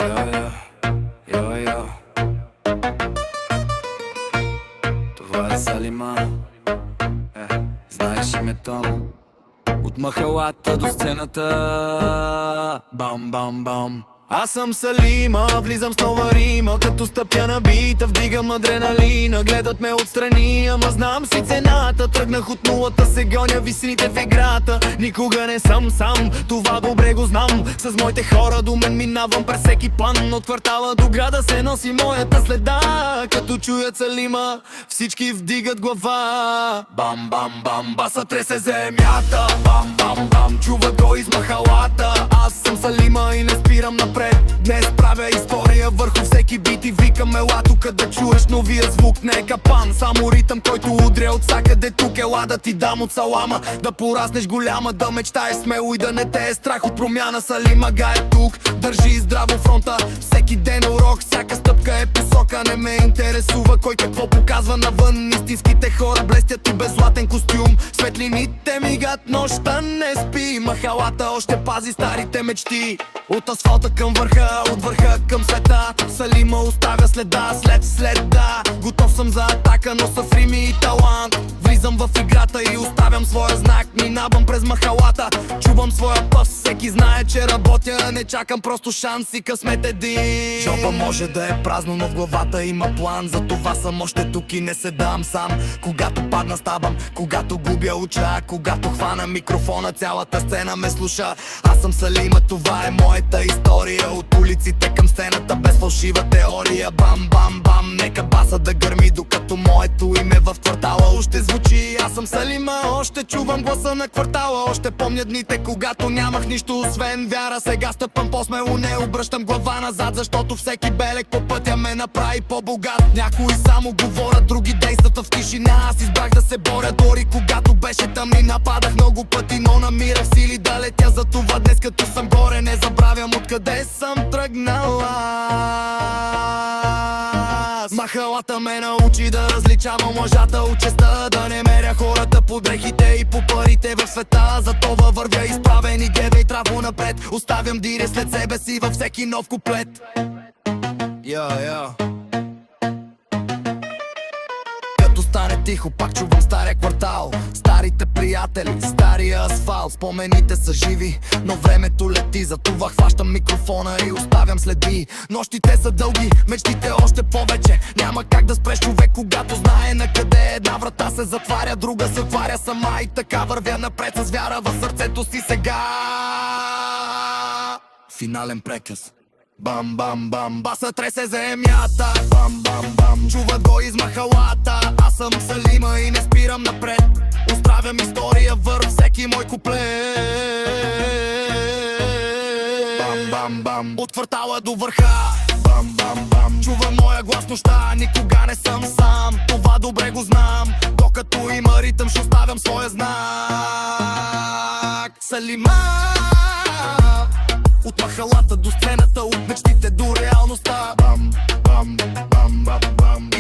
Йо, йо, йо. Това е Салима. Знаеш името. От махалата до сцената. Бам, бам, бам. Аз съм Салима, влизам с нова рима. Като стъпя на бита, вдигам адреналина. Гледат ме отстрани, ама знам си цената. Тръгнах от нулата, се гоня висините в играта. Никога не съм сам, това добре го знам. С моите хора до мен минавам през всеки план. От квартала до града се носи моята следа. Като чуят Салима, всички вдигат глава. Бам, бам, бам, баса тресе земята. Бам, бам, бам, чуват го из махалата. Аз съм Салима и не спирам напред. Днес правя история върху всеки бит и викам ела тук да чуеш новия звук. Не е капан, само ритъм, който удря от всякъде тук. Ела да ти дам от салама, да пораснеш голяма, да мечтаеш смело и да не те е страх от промяна. Салима га е тук, държи здраво фронта. Всеки ден урок, всяка стъпка е посока. Не ме интересува кой какво показва навън. Истинските хора блестят и без златен костюм. Светлините мигат, нощта не спи. Махалата още пази старите мечти. От асфалта към върха, от върха към света. Салима оставя следа след следа. Готов съм за атака, но са в рими и талант. Влизам в играта и оставям своя знак. Минавам през махалата, чувам своя пъс. Всеки знае, че работя, не чакам просто шанс и късмет един. Джоба може да е празно, но в главата има план. Затова съм още тук и не седам сам. Когато падна ставам, когато губя уча. Когато хвана микрофона, цялата сцена ме слуша. Аз съм Салима, това е моята история. От улиците към сцената без фалшива теория. Бам, бам, бам, нека баса да гърми, докато моето име в квартала още звучи. Аз съм Салима, още чувам гласа на квартала. Още помня дните, когато нямах нищо освен вяра. Сега стъпвам по-смело, не обръщам глава назад. Защото всеки белег по пътя ме направи по-богат. Някои само говорят, други действат в тишина. Аз избрах да се боря, дори когато беше тъмнина. Падах много пъти, но намирах сили да летя. За това днес като съм горе, не забравям откъде съм тръгнала. Махалата ме научи да различавам лъжата от честа. Да не меря хората по дрехите и по парите в света. Затова вървя изправен и гледай траво напред. Оставям дире след себе си във всеки нов куплет. Като стане тихо, пак чувам стария квартал. Старите приятели, стария асфалт. Спомените са живи, но времето лети. Затова хващам микрофона и оставям следи. Нощите са дълги, мечтите още повече. Няма как да спреш човек, когато знае на къде. Една врата се затваря, друга се отваря сама. И така вървя напред с вяра в сърцето си сега. Финален прекъс. Бам, бам, бам, баса тресе земята. Бам, бам, бам, чува го из махалата. Аз съм Салима и не спирам напред. Оставям история върху всеки мой куплет. Бам, бам, бам, от квартала до върха. Бам, бам, бам, чува моя глас нощта. Никога не съм сам, това добре го знам. Докато има ритъм, ще оставям своя знак. Салима. От махалата до сцената, от мечтите до реалността. Бам, бам, бам, бам, бам.